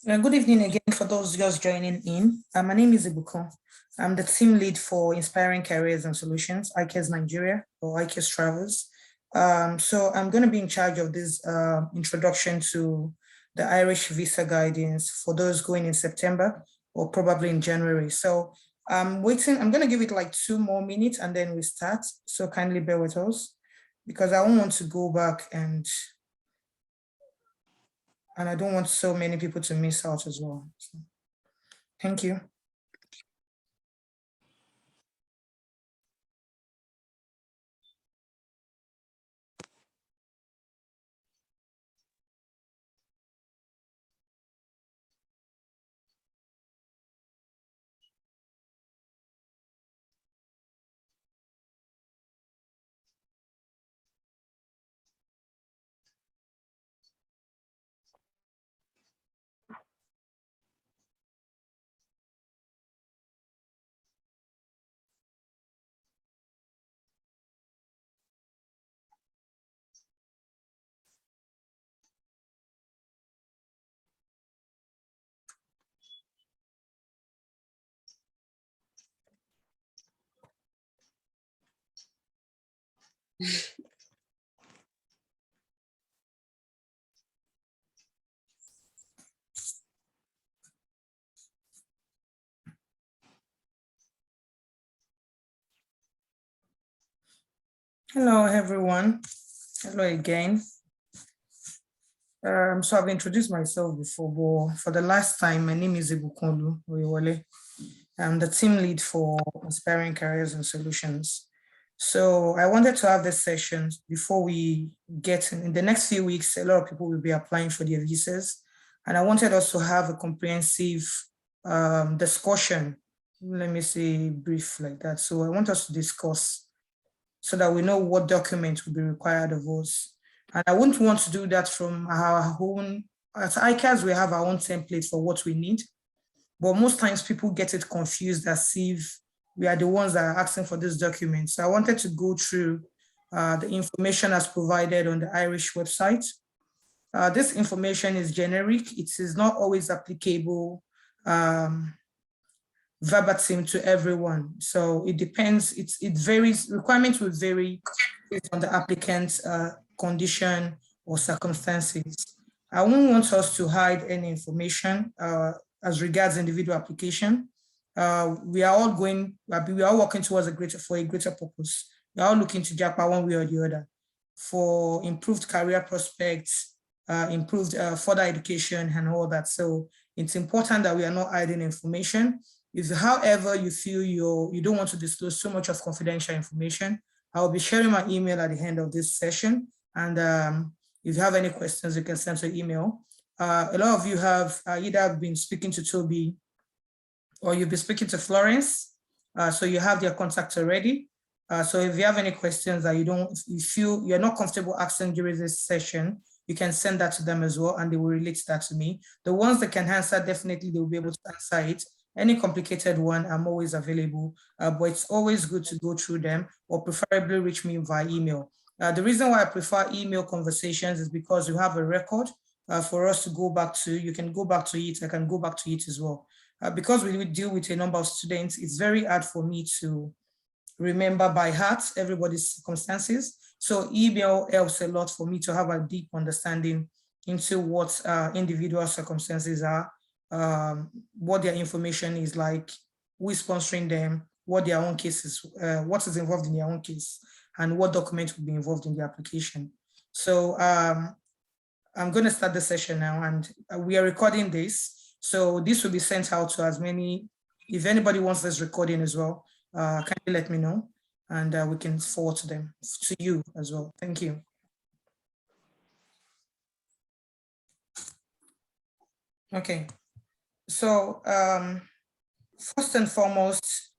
Good evening again for those just joining in. My name is Ibuko. I'm the team lead for Inspiring Careers and Solutions, ICAS Nigeria or ICAS Travels. So I'm going to be in charge of this introduction to the Irish visa guidance for those going in September or probably in January. So I'm waiting. I'm going to give it like 2 more minutes and then we start. So kindly bear with us because I don't want to go back and I don't want so many people to miss out as well. So, thank you. Hello, everyone. Hello again. So I've introduced myself before, but for the last time, my name is Ibukonlu Oyewole. I'm the team lead for Inspiring Careers and Solutions. So I wanted to have this session before we get in the next few weeks. A lot of people will be applying for their visas, and I wanted us to have a comprehensive discussion. Let me say brief like that. So I want us to discuss so that we know what documents will be required of us. And I wouldn't want to do that from our own, at ICAS, we have our own template for what we need. But most times people get it confused as if we are the ones that are asking for this document. So I wanted to go through the information as provided on the Irish website. This information is generic. It is not always applicable verbatim to everyone. So it depends, it varies, requirements will vary based on the applicant's condition or circumstances. I won't want us to hide any information as regards individual application. We are all working towards a greater purpose. We are all looking to JAPA one way or the other for improved career prospects, improved further education and all that. So it's important that we are not hiding information. If, however, you feel you don't want to disclose so much of confidential information, I will be sharing my email at the end of this session. And if you have any questions, you can send an email. A lot of you have either been speaking to Toby or you'll be speaking to Florence. So you have their contact already. So if you have any questions that you feel you're not comfortable asking during this session, you can send that to them as well, and they will relate that to me. The ones that can answer, definitely they will be able to answer it. Any complicated one, I'm always available, but it's always good to go through them or preferably reach me via email. The reason why I prefer email conversations is because you have a record for us to go back to. You can go back to it, I can go back to it as well. Because we deal with a number of students, it's very hard for me to remember by heart everybody's circumstances. So email helps a lot for me to have a deep understanding into what individual circumstances are, what their information is like, who is sponsoring them, what their own cases, what is involved in their own case, and what documents will be involved in the application. So I'm going to start the session now, and we are recording this. So this will be sent out to as many, if anybody wants this recording as well, kindly let me know, and we can forward to them, to you as well. Thank you. Okay, so first and foremost,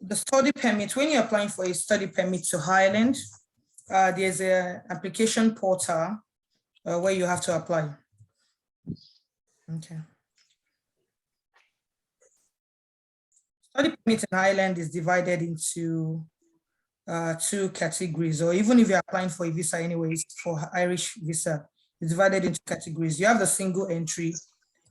the study permit, when you're applying for a study permit to Ireland, there's an application portal where you have to apply. Okay. Study permit in Ireland is divided into 2 categories, or even if you're applying for a visa anyways, for Irish visa, is divided into categories. You have the single entry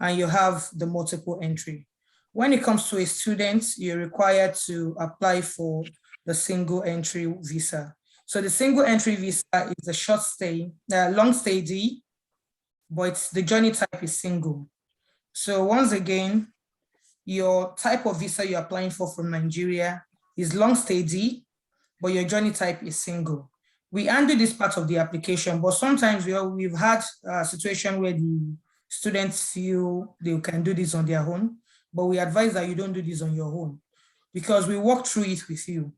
and you have the multiple entry. When it comes to a student, you're required to apply for the single entry visa. So the single entry visa is a short stay, long stay D, but the journey type is single. So once again, your type of visa you're applying for from Nigeria is long stay D, but your journey type is single. We undo this part of the application, but sometimes we've had a situation where the students feel they can do this on their own, but we advise that you don't do this on your own because we walk through it with you.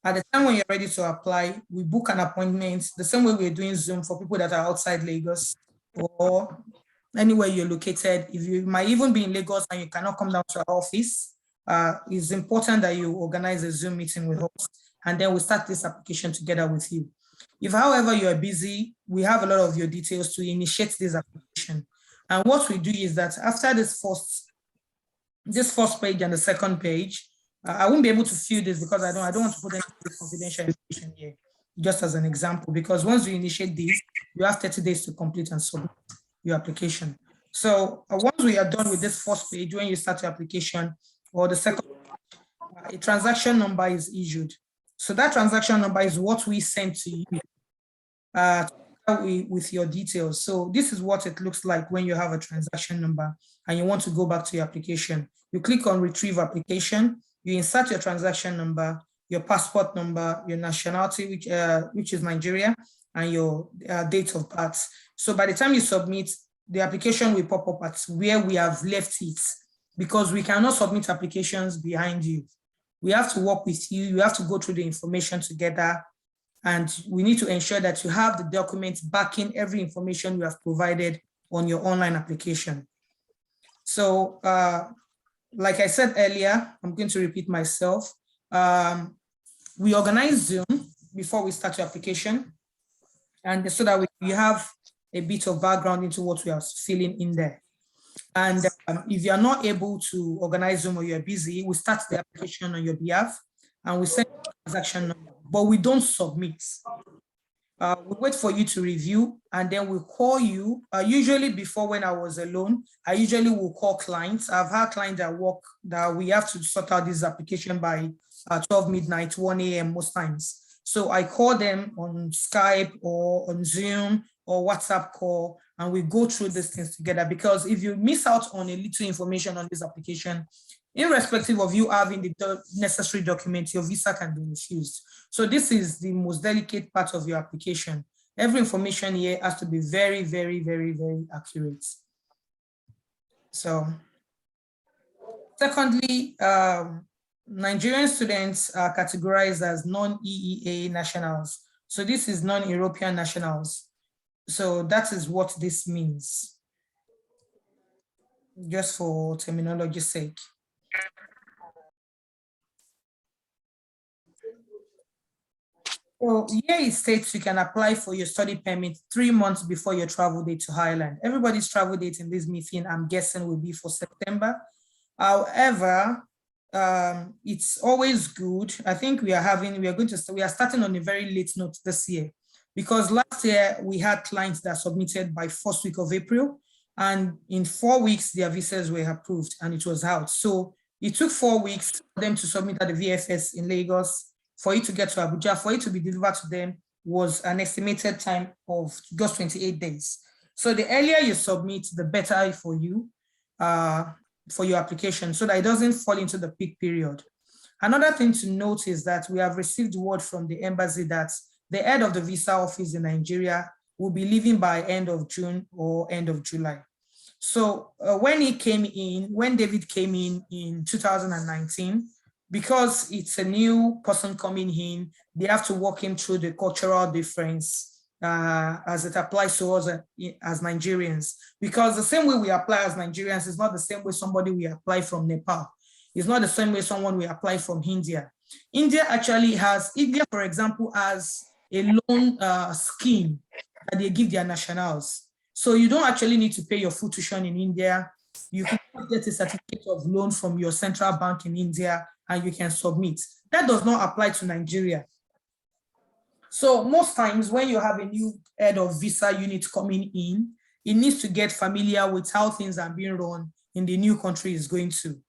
At the time when you're ready to apply, we book an appointment, the same way we're doing Zoom for people that are outside Lagos or anywhere you're located. If you might even be in Lagos and you cannot come down to our office, it's important that you organize a Zoom meeting with us, and then we start this application together with you. If, however, you're busy, we have a lot of your details to initiate this application. And what we do is that after this first page and the second page, I won't be able to fill this because I don't want to put any confidential information here, just as an example, because once you initiate this, you have 30 days to complete and submit your application. So once we are done with this first page, when you start your application or the second, a transaction number is issued. So that transaction number is what we send to you with your details. So this is what it looks like when you have a transaction number and you want to go back to your application. You click on retrieve application, you insert your transaction number, your passport number, your nationality, which is Nigeria, and your date of birth. So by the time you submit, the application will pop up at where we have left it, because we cannot submit applications behind you. We have to work with you. You have to go through the information together, and we need to ensure that you have the documents backing every information you have provided on your online application. So like I said earlier, I'm going to repeat myself. We organize Zoom before we start your application, and so that we have a bit of background into what we are filling in there. And if you are not able to organize Zoom or you're busy, we start the application on your behalf and we send the transaction number, but we don't submit. We wait for you to review, and then we call you. Usually before, when I was alone, I usually will call clients. I've had clients that we have to sort out this application by 12 midnight, 1 a.m. most times. So I call them on Skype or on Zoom or WhatsApp call, and we go through these things together, because if you miss out on a little information on this application, irrespective of you having the necessary documents, your visa can be refused. So this is the most delicate part of your application. Every information here has to be very, very, very, very accurate. So, secondly, Nigerian students are categorized as non-EEA nationals. So this is non-European nationals. So that is what this means, just for terminology's sake. So here it states you can apply for your study permit 3 months before your travel date to Ireland. Everybody's travel date in this meeting, I'm guessing, will be for September. However, it's always good. I think we are starting on a very late note this year, because last year we had clients that submitted by first week of April, and in 4 weeks their visas were approved and it was out. So it took 4 weeks for them to submit at the VFS in Lagos, for it to get to Abuja, for it to be delivered to them was an estimated time of just 28 days. So the earlier you submit, the better for you, for your application, so that it doesn't fall into the peak period. Another thing to note is that we have received word from the embassy that the head of the visa office in Nigeria will be leaving by end of June or end of July. So when David came in 2019, because it's a new person coming in, they have to walk him through the cultural difference as it applies to us as Nigerians. Because the same way we apply as Nigerians is not the same way somebody we apply from Nepal. It's not the same way someone we apply from India. India, for example, has a loan scheme that they give their nationals. So you don't actually need to pay your full tuition in India. You can get a certificate of loan from your central bank in India, and you can submit. That does not apply to Nigeria. So most times when you have a new head of visa unit coming in, it needs to get familiar with how things are being run in the new country is going to.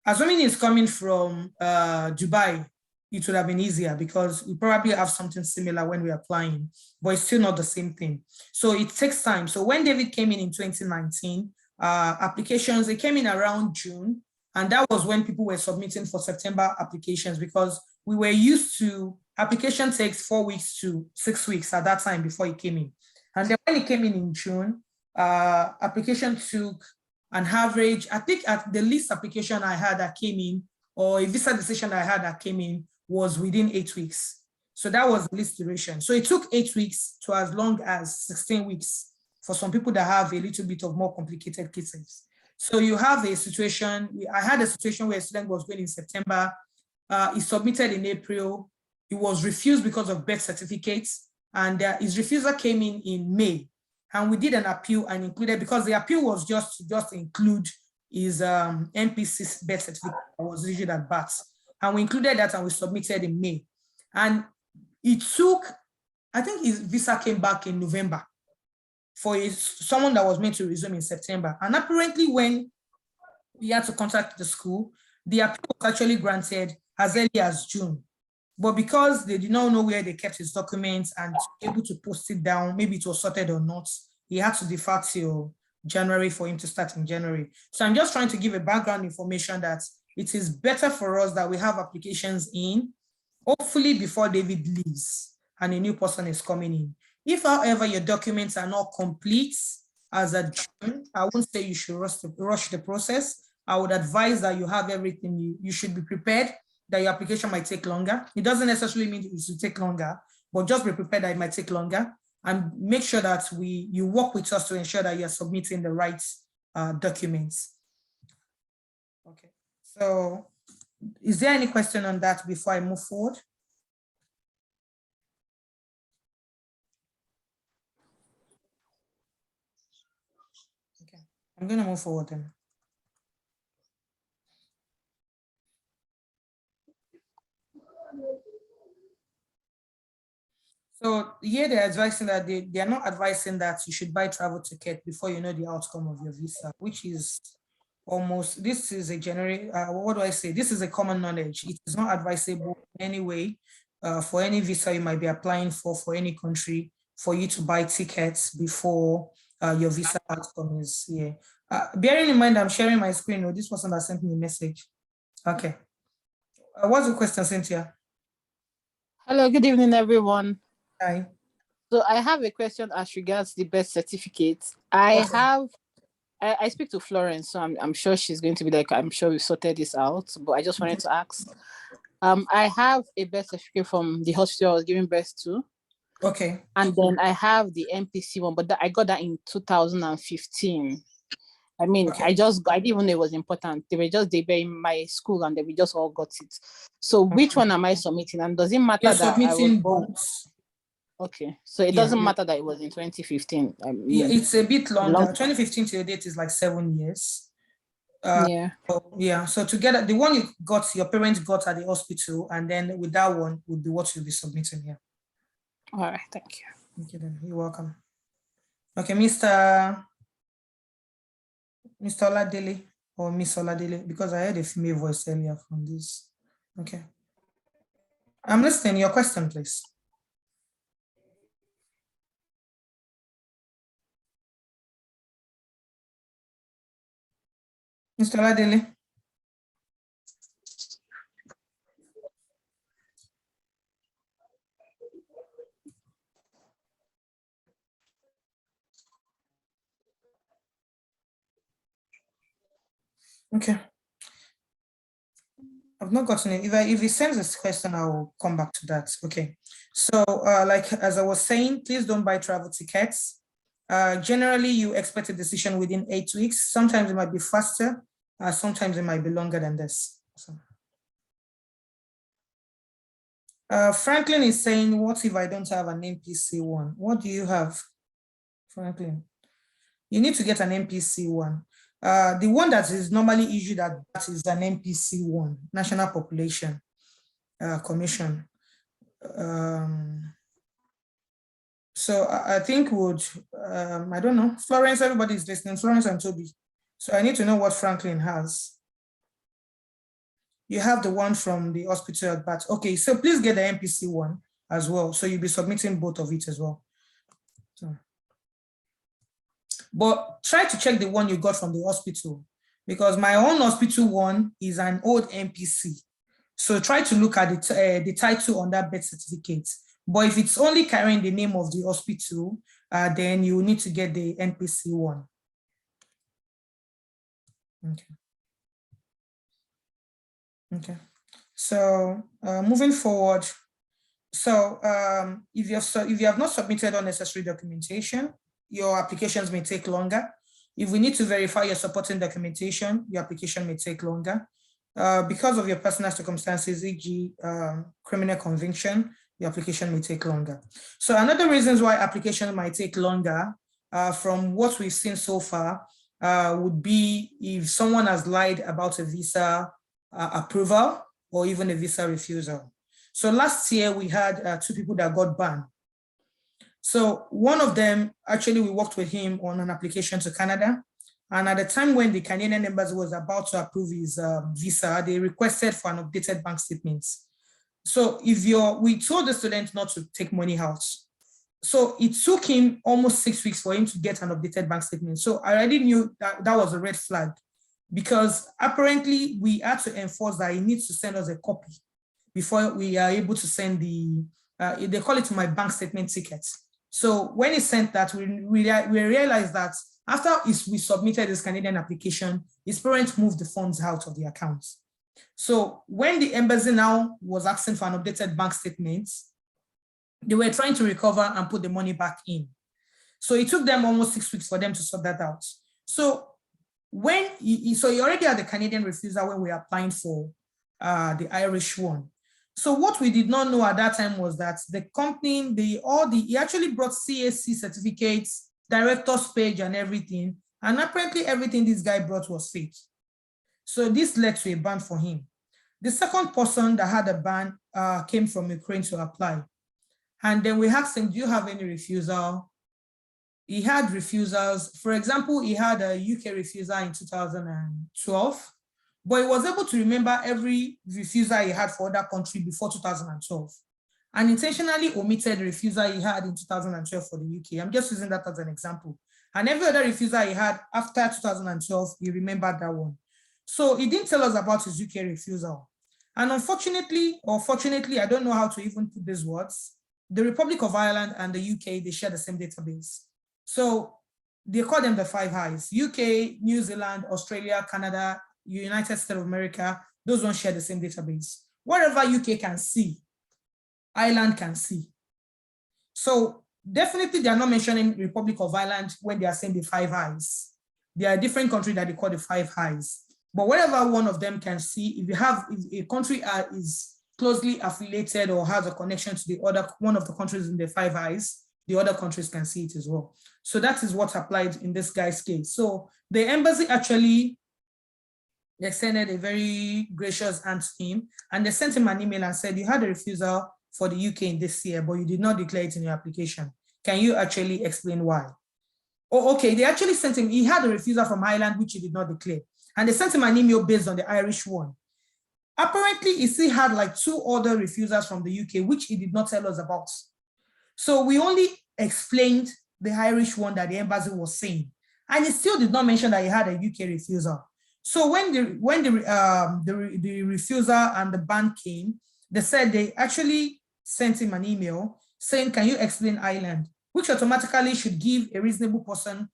Assuming it's coming from Dubai, it would have been easier because we probably have something similar when we're applying, but it's still not the same thing. So it takes time. So when David came in 2019, applications, they came in around June, and that was when people were submitting for September applications because we were used to application takes 4 weeks to 6 weeks at that time before it came in. And then when it came in June, application took an average, I think at the least application I had that came in, or a visa decision I had that came in was within 8 weeks. So that was the least duration. So it took 8 weeks to as long as 16 weeks for some people that have a little bit of more complicated cases. So you have a situation, I had a situation where a student was going in September, he submitted in April, he was refused because of birth certificates, and his refusal came in May. And we did an appeal and included, because the appeal was just include his NPC birth certificate that was issued at birth. And we included that and we submitted in May. And it took, I think his visa came back in November for someone that was meant to resume in September. And apparently when we had to contact the school, the appeal was actually granted as early as June. But because they did not know where they kept his documents and able to post it down, maybe it was sorted or not, he had to defer till January for him to start in January. So I'm just trying to give a background information that it is better for us that we have applications in, hopefully before David leaves and a new person is coming in. If, however, your documents are not complete as a June, I won't say you should rush the process. I would advise that you have everything. You should be prepared that your application might take longer. It doesn't necessarily mean it should take longer, but just be prepared that it might take longer, and make sure that you work with us to ensure that you're submitting the right documents. Okay, so is there any question on that before I move forward? Okay, I'm gonna move forward then. So here they're advising that they are not advising that you should buy travel ticket before you know the outcome of your visa, which is almost, this is a generic, what do I say? This is a common knowledge. It is not advisable in any way for any visa you might be applying for any country, for you to buy tickets before your visa outcome is here. Bearing in mind, I'm sharing my screen. Oh, this person that sent me a message. Okay. What's the question, Cynthia? Hello, good evening, everyone. Hi. So I have a question as regards the birth certificate. I speak to Florence, so I'm sure she's going to be like, I'm sure we sorted this out, but I just wanted to ask. I have a birth certificate from the hospital I was giving birth to. Okay. And then I have the NPC one, but I got that in 2015. I mean, Okay. I didn't even know it was important. They were in my school and then we just all got it. So which one am I submitting? And does it matter You're that submitting both? Okay, so it doesn't matter that it was in 2015. Yeah, it's a bit longer. 2015 to the date is like 7 years. Yeah. So together, the one your parents got at the hospital, and then with that one would be what you'll be submitting here. All right, thank you. Okay, then you're welcome. Okay, Mr. Oladele or Miss Oladele, because I heard a female voice earlier from this. Okay. I'm listening. Your question, please. Mr. Oladele. Okay. I've not gotten it. If he sends this question, I will come back to that. Okay. So like as I was saying, please don't buy travel tickets. Generally, you expect a decision within 8 weeks. Sometimes it might be faster. Sometimes it might be longer than this. So. Franklin is saying, what if I don't have an NPC one? What do you have, Franklin? You need to get an NPC one. The one that is normally issued that is an NPC one, National Population Commission. So I think I don't know, Florence, everybody's listening, Florence and Toby. So I need to know what Franklin has. You have the one from the hospital at Bath. Okay, so please get the MPC one as well. So you'll be submitting both of it as well. So, but try to check the one you got from the hospital, because my own hospital one is an old MPC. So try to look at the title on that birth certificate. But if it's only carrying the name of the hospital, then you need to get the NPC one. Okay. Okay. So moving forward, so if you have not submitted unnecessary documentation, your applications may take longer. If we need to verify your supporting documentation, your application may take longer. Because of your personal circumstances, e.g. Criminal conviction, the application may take longer. So another reasons why application might take longer from what we've seen so far would be if someone has lied about a visa approval or even a visa refusal. So last year we had 2 people that got banned. So one of them, actually we worked with him on an application to Canada. And at the time when the Canadian embassy was about to approve his visa, they requested for an updated bank statement. So we told the student not to take money out. So it took him almost 6 weeks for him to get an updated bank statement. So I already knew that that was a red flag, because apparently we had to enforce that he needs to send us a copy before we are able to send they call it my bank statement ticket. So when he sent that, we realized that after we submitted this Canadian application, his parents moved the funds out of the account. So when the embassy now was asking for an updated bank statement, they were trying to recover and put the money back in. So it took them almost 6 weeks for them to sort that out. So he already had the Canadian refusal when we were applying for the Irish one. So what we did not know at that time was that the company, he actually brought CAC certificates, director's page and everything. And apparently everything this guy brought was fake. So this led to a ban for him. The second person that had a ban came from Ukraine to apply. And then we asked him, do you have any refusal? He had refusals. For example, he had a UK refusal in 2012, but he was able to remember every refusal he had for other country before 2012, and intentionally omitted the refusal he had in 2012 for the UK. I'm just using that as an example. And every other refusal he had after 2012, he remembered that one. So he didn't tell us about his UK refusal. And unfortunately, or fortunately, I don't know how to even put these words, the Republic of Ireland and the UK, they share the same database. So they call them the 5 Highs: UK, New Zealand, Australia, Canada, United States of America. Those ones share the same database. Whatever UK can see, Ireland can see. So definitely they are not mentioning Republic of Ireland when they are saying the 5 Highs. There are different countries that they call the 5 Highs. But whatever one of them can see, if a country is closely affiliated or has a connection to the other one of the countries in the 5 Highs, the other countries can see it as well. So that is what applied in this guy's case. So the embassy actually extended a very gracious hand to him, and they sent him an email and said, you had a refusal for the UK in this year, but you did not declare it in your application. Can you actually explain why? Oh, okay, they actually sent him, he had a refusal from Ireland, which he did not declare. And they sent him an email based on the Irish one. Apparently, he still had like 2 other refusals from the UK, which he did not tell us about. So we only explained the Irish one that the embassy was saying, and he still did not mention that he had a UK refusal. So when the refusal and the ban came, they said they actually sent him an email saying, can you explain Ireland? Which automatically should give a reasonable person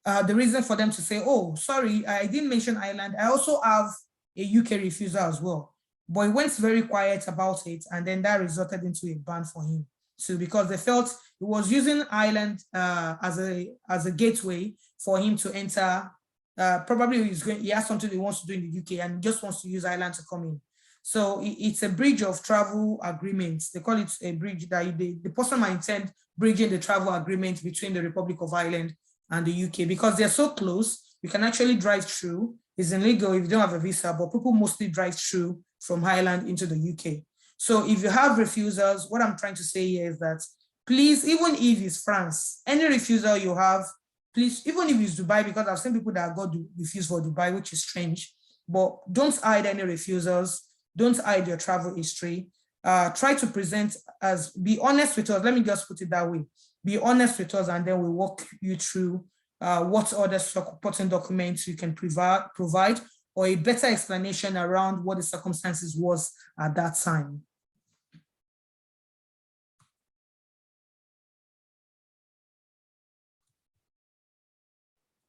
the reason for them to say, oh, sorry, I didn't mention Ireland. I also have a UK refusal as well. But he went very quiet about it, and then that resulted into a ban for him. So because they felt he was using Ireland as a gateway for him to enter. Probably he has something he wants to do in the UK and just wants to use Ireland to come in. So it's a bridge of travel agreements. They call it a bridge that the person might intend bridging the travel agreement between the Republic of Ireland and the UK, because they're so close. You can actually drive through. It's illegal if you don't have a visa, but people mostly drive through from Ireland into the UK. So if you have refusals, what I'm trying to say here is that please, even if it's France, any refusal you have, please, even if it's Dubai, because I've seen people that got refused for Dubai, which is strange, but don't hide any refusals. Don't hide your travel history. Try to present be honest with us. Let me just put it that way. Be honest with us, and then we'll walk you through what other supporting documents you can provide, or a better explanation around what the circumstances was at that time.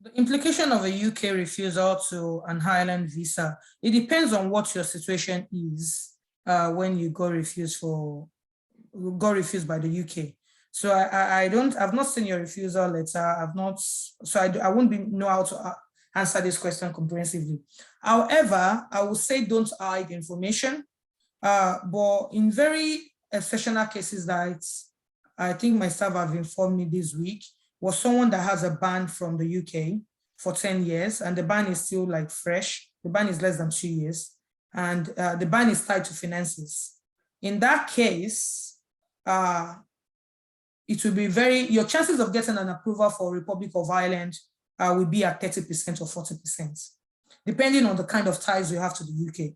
The implication of a UK refusal to an Ireland visa, it depends on what your situation is when you got refused by the UK. So I've not seen your refusal letter. I won't know how to answer this question comprehensively. However, I will say don't hide information, but in very exceptional cases that I think my staff have informed me this week, was someone that has a ban from the UK for 10 years, and the ban is still like fresh. The ban is less than 2 years, and the ban is tied to finances. In that case, it will be your chances of getting an approval for Republic of Ireland will be at 30% or 40%, depending on the kind of ties you have to the UK.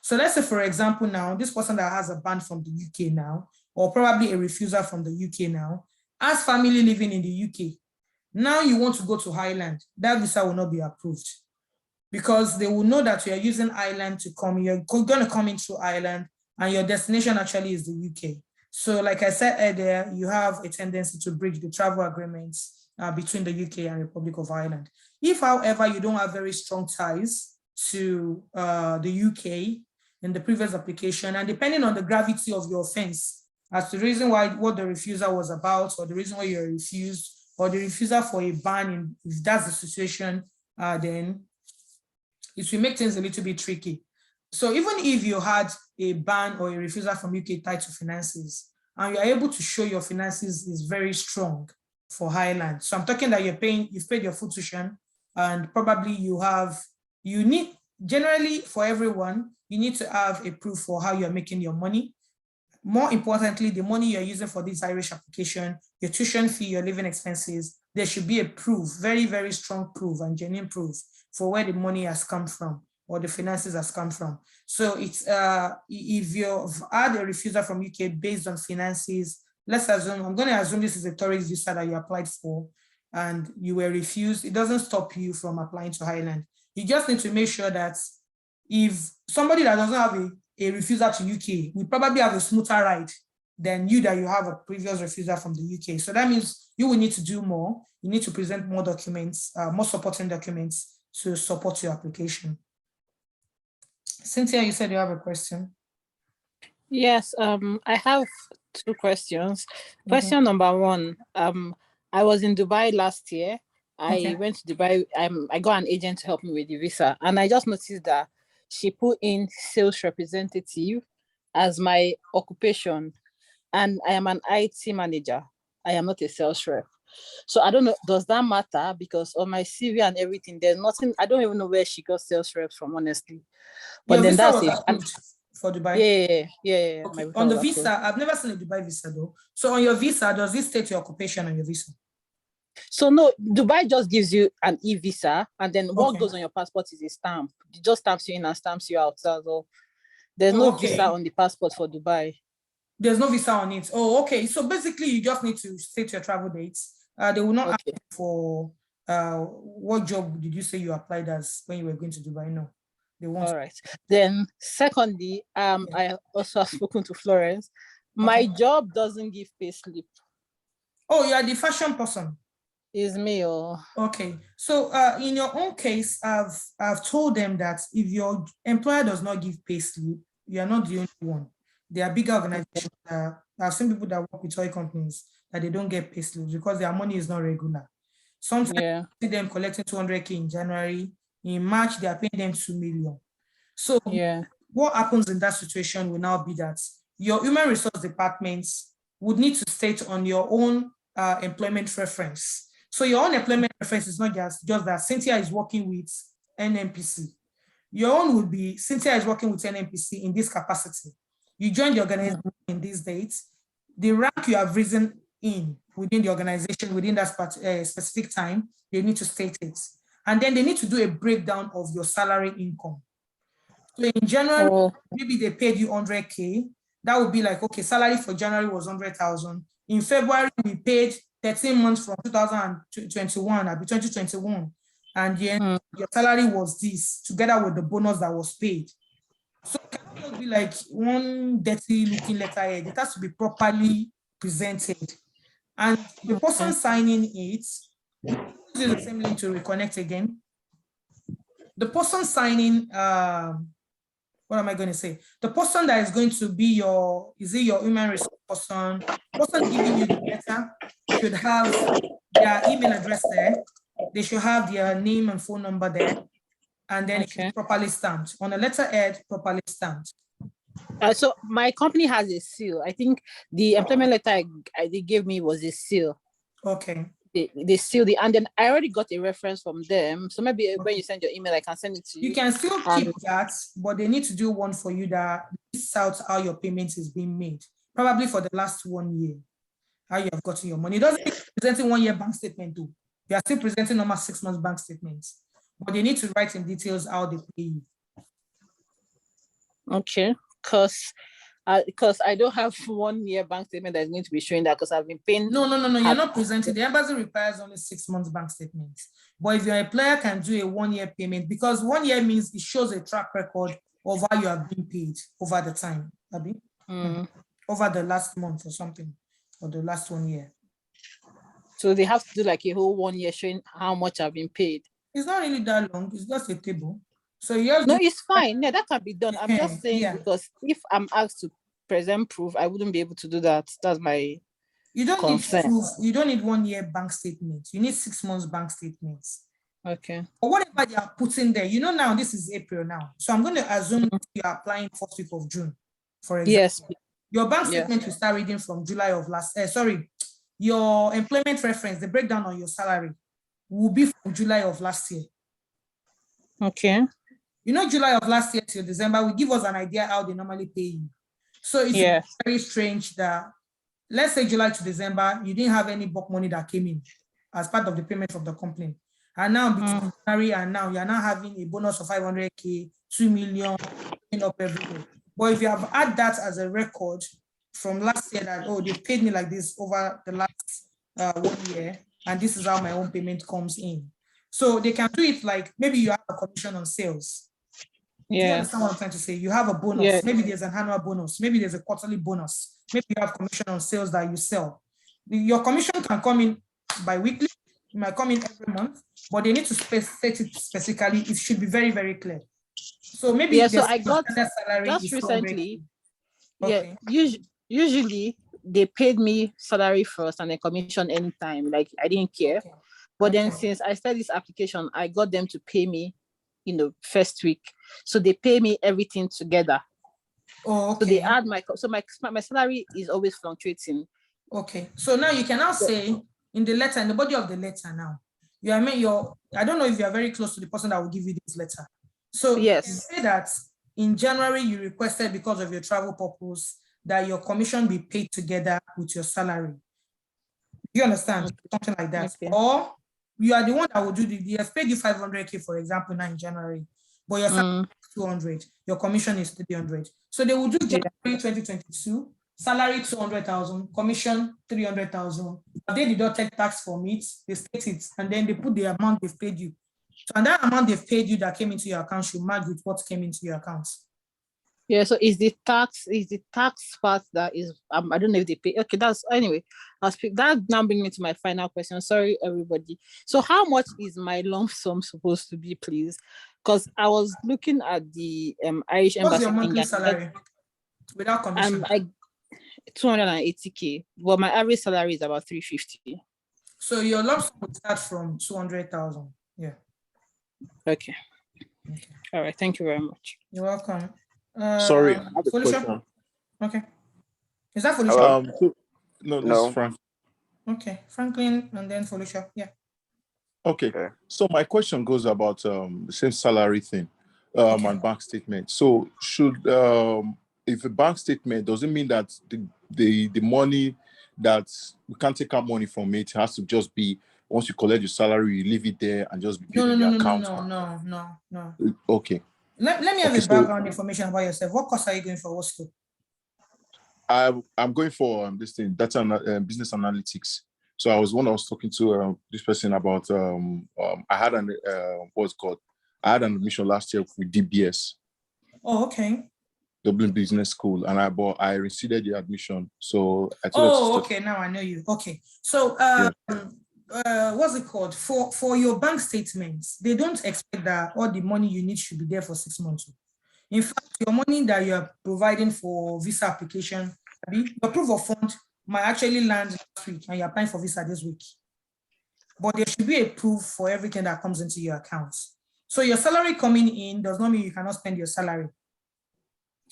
So let's say, for example, now, this person that has a ban from the UK now, or probably a refusal from the UK now, as family living in the UK, now you want to go to Ireland, that visa will not be approved, because they will know that you are using Ireland to come, you're going to come into Ireland, and your destination actually is the UK. So like I said earlier, you have a tendency to breach the travel agreements between the UK and Republic of Ireland. If, however, you don't have very strong ties to the UK in the previous application, and depending on the gravity of your offense, as the reason why what the refusal was about, or the reason why you're refused, or the refusal for a ban, if that's the situation, then it will make things a little bit tricky. So even if you had a ban or a refusal from UK tied to finances, and you're able to show your finances is very strong for Ireland. So I'm talking that you've paid your full tuition, and probably generally for everyone, you need to have a proof for how you're making your money. More importantly, the money you're using for this Irish application, your tuition fee, your living expenses, there should be a proof, very, very strong proof and genuine proof for where the money has come from, or the finances has come from. So it's if you've had a refusal from UK based on finances, let's assume, I'm going to assume this is a tourist visa that you applied for and you were refused, it doesn't stop you from applying to Ireland. You just need to make sure that if somebody that doesn't have a refusal to UK, we probably have a smoother ride than you that you have a previous refusal from the UK. So that means you will need to do more. You need to present more documents, more supporting documents to support your application. Cynthia, you said you have a question. Yes, I have 2 questions. Question number 1, I was in Dubai last year. I went to Dubai. I got an agent to help me with the visa, and I just noticed that she put in sales representative as my occupation, and I am an IT manager. I am not a sales rep. So I don't know, does that matter? Because on my CV and everything, there's nothing, I don't even know where she got sales reps from, honestly. But your then visa that's was it. approved for Dubai? Yeah. Okay. On the visa, I've never seen a Dubai visa though. So on your visa, does this state your occupation on your visa? So no, Dubai just gives you an e-visa, and then what goes on your passport is a stamp. It just stamps you in and stamps you out. So there's no visa on the passport for Dubai. There's no visa on it. Oh, okay. So basically, you just need to state your travel dates. They will not ask for what job did you say you applied as when you were going to Dubai? No, they won't. All right. Then secondly, I also have spoken to Florence. My job doesn't give pay slip. Oh, you are the fashion person. Is me. Okay. So in your own case, I've told them that if your employer does not give pay slip, you are not the only one. There are bigger organizations. I've seen people that work with toy companies that they don't get pay slips because their money is not regular. Sometimes you see them collecting 200K in January. In March, they are paying them 2 million. So what happens in that situation will now be that your human resource departments would need to state on your own employment reference. So your own employment reference is not just that Cynthia is working with NNPC. Your own would be Cynthia is working with NNPC in this capacity. you join the organization in these dates, the rank you have risen in within the organization within that specific time, they need to state it. And then they need to do a breakdown of your salary income. So in January, maybe they paid you 100K. That would be like, okay, salary for January was 100,000. In February, we paid 13 months from 2021, I'll be 2021. And then your salary was this, together with the bonus that was paid. So it cannot just be like one dirty looking letterhead. It has to be properly presented. And the person signing it, use the same link to reconnect again. The person signing, what am I going to say? The person that is going to be your, is it your human resource person? The person giving you the letter should have their email address there. They should have their name and phone number there. And then it should be properly stamped. On a letterhead, properly stamped. So my company has a seal. I think the employment letter they gave me was a seal. Okay. They seal the, and then I already got a reference from them. So maybe when you send your email, I can send it to you. You can still keep that, but they need to do one for you that lists out how your payment is being made. Probably for the last 1 year, how you have gotten your money. It doesn't mean presenting 1 year bank statement too. They are still presenting normal 6 months bank statements, but they need to write in details how they pay you. Okay, because I don't have 1 year bank statement that's going to be showing that because I've been paying. No, you're not presenting. The embassy requires only 6 months bank statements. But if your employer can do a 1 year payment, because 1 year means it shows a track record of how you have been paid over the time, Abby? Over the last month or something, or the last 1 year. So they have to do like a whole 1 year showing how much I've been paid. It's not really that long. It's just a table. So no, it's fine. Yeah, that can be done. I'm just saying because if I'm asked to present proof, I wouldn't be able to do that. That's my concern. Need proof. You don't need 1 year bank statement. You need 6 months bank statements. Okay. But whatever they are putting there, you know, now this is April now. So I'm going to assume you are applying first week of June, for example. Yes. Your bank statement will start reading from July of last. Your employment reference, the breakdown on your salary will be from July of last year. Okay. You know, July of last year till December will give us an idea how they normally pay you. So it's very strange that, let's say July to December, you didn't have any bulk money that came in as part of the payment from the company. And now between January and now, you're now having a bonus of 500K, 2 million, up every day. But if you have had that as a record from last year that, oh, they paid me like this over the last 1 year, and this is how my own payment comes in. So they can do it like, maybe you have a commission on sales. Yeah. Do you understand what I'm trying to say? You have a bonus. Yeah. Maybe there's an annual bonus. Maybe there's a quarterly bonus. Maybe you have commission on sales that you sell. Your commission can come in bi-weekly. It might come in every month, but they need to state it specifically. It should be very, very clear. So maybe so I got salary just recently. Okay. Yeah, usually they paid me salary first and then commission anytime. Like I didn't care. Okay. But then since I started this application, I got them to pay me, first week. So they pay me everything together. Oh, okay. So they add my salary is always fluctuating. Okay. So now you can now say in the letter, in the body of the letter now, I don't know if you are very close to the person that will give you this letter. So yes. You can say that in January you requested because of your travel purpose that your commission be paid together with your salary. You understand? Something like that. Okay. Or you are the one that will do they have paid you 500K, for example, now in January, but your salary is 200, your commission is 300. So they will do January 2022, salary 200,000, commission 300,000. They deducted tax from it, they state it, and then they put the amount they've paid you. So and that amount they've paid you that came into your account should match with what came into your account. Yeah, so is the tax part that is I don't know if they pay. Okay, that's anyway. I'll speak. That now brings me to my final question. Sorry, everybody. So how much is my lump sum supposed to be, please? Because I was looking at the Irish Embassy. What's your monthly salary without commission? 280K. Well, my average salary is about 350. So your lump sum would start from 200,000. Yeah. Okay. All right. Thank you very much. You're welcome. Sorry, I have a question. Okay. Is that Felicia? No, this is Frank. Okay, Franklin and then Felicia. Yeah. Okay. So my question goes about the same salary thing and bank statement. So should if a bank statement doesn't mean that the money that we can't take out money from it has to just be once you collect your salary, you leave it there and just be paid in the account. No. Okay. Let me have a background information about yourself. What course are you going for? What school? I'm going for this thing, data business analytics. So I was talking to this person about I had an what's called. I had an admission last year with DBS. Oh, okay. Dublin Business School, and I received the admission. So I okay. Now I know you. Okay. So what's it called? For your bank statements, they don't expect that all the money you need should be there for 6 months. In fact, your money that you are providing for visa application, your proof of fund might actually land last week and you're applying for visa this week. But there should be a proof for everything that comes into your accounts. So your salary coming in does not mean you cannot spend your salary.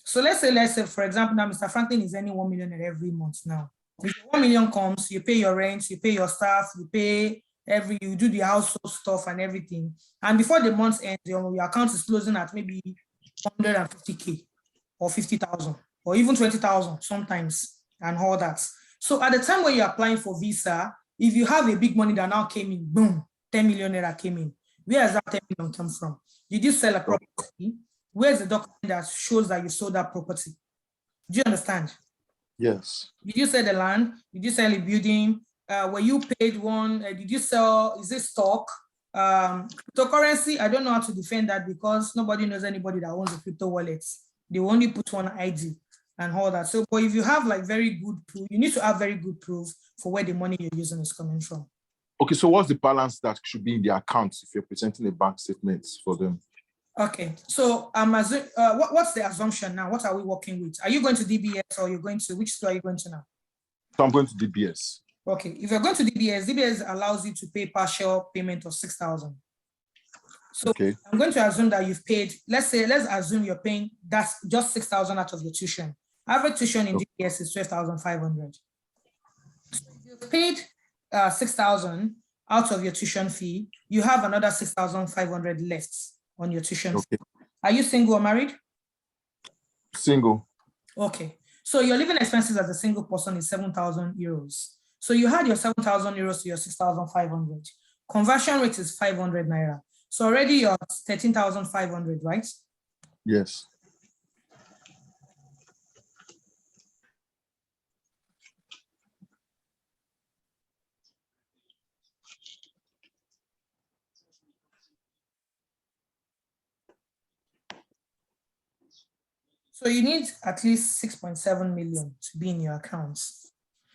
So let's say, for example, now Mr. Franklin is earning 1 million every month now. If 1 million comes, you pay your rent, you pay your staff, you do the household stuff and everything. And before the month ends, your account is closing at maybe 150K or 50,000 or even 20,000 sometimes and all that. So at the time when you're applying for visa, if you have a big money that now came in, boom, 10 million naira came in. Where does that 10 million come from? Did you sell a property? Where's the document that shows that you sold that property? Do you understand? Yes. Did you sell the land? Did you sell a building? Were you paid one? Did you sell, is it stock? Cryptocurrency, I don't know how to defend that because nobody knows anybody that owns a crypto wallet. They will only put one ID and all that. So, but if you have like very good proof, you need to have very good proof for where the money you're using is coming from. Okay, so what's the balance that should be in the accounts if you're presenting a bank statement for them? Okay, so what's the assumption now? What are we working with? Are you going to DBS or you're going to, which school are you going to now? So I'm going to DBS. Okay, if you're going to DBS allows you to pay partial payment of 6,000. So okay. I'm going to assume that you've paid, let's assume you're paying that's just 6,000 out of your tuition. Average tuition in DBS is 12,500. So if you've paid 6,000 out of your tuition fee, you have another 6,500 left on your tuition fee. Are you single or married? Single. Okay. So your living expenses as a single person is 7,000 euros. So you had your 7,000 euros to your 6,500. Conversion rate is 500 naira. So already you're 13,500, right? Yes. So you need at least 6.7 million to be in your accounts.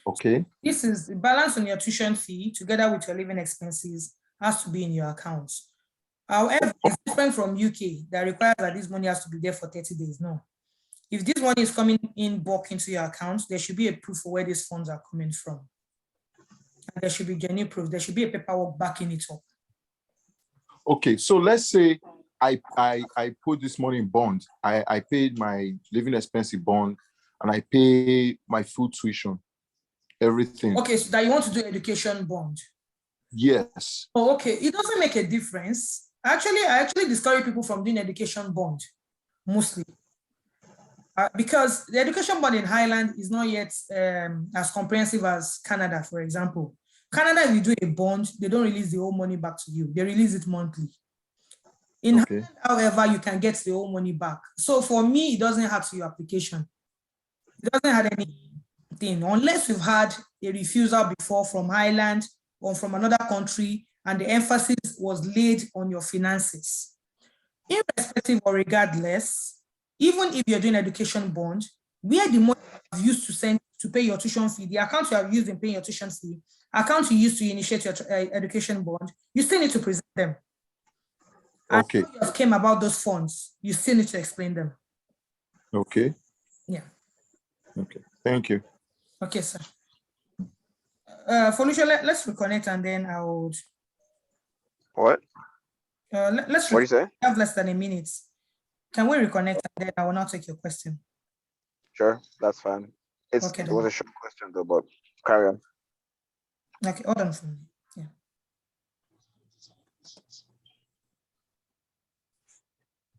Okay. This is the balance on your tuition fee together with your living expenses has to be in your accounts. However, it's different from UK that requires that this money has to be there for 30 days. No. If this money is coming in bulk into your accounts, there should be a proof for where these funds are coming from. And there should be genuine proof. There should be a paperwork backing it up. Okay, so let's say I put this money in bond. I paid my living expense bond and I pay my food tuition, everything. Okay, so that you want to do education bond. Yes. Oh, okay. It doesn't make a difference. I actually discourage people from doing education bond, mostly. Because the education bond in Highland is not yet as comprehensive as Canada, for example. Canada, if you do a bond, they don't release the whole money back to you. They release it monthly. In Highland, however, you can get the whole money back. So for me, it doesn't add to your application. It doesn't add anything unless you've had a refusal before from Highland or from another country and the emphasis was laid on your finances. Irrespective or regardless, even if you're doing education bond, where the money you used to send to pay your tuition fee, the account you have used in paying your tuition fee, account you used to initiate your education bond, you still need to present them. Okay. And what came about those funds, you still need to explain them. Okay. Yeah. Okay. Thank you. Okay, sir. Felicia, let's reconnect and then I would. What? Let's. What do you say? We have less than a minute. Can we reconnect and then I will not take your question? Sure, that's fine. It was a short question though, but carry on. Okay, hold on for me.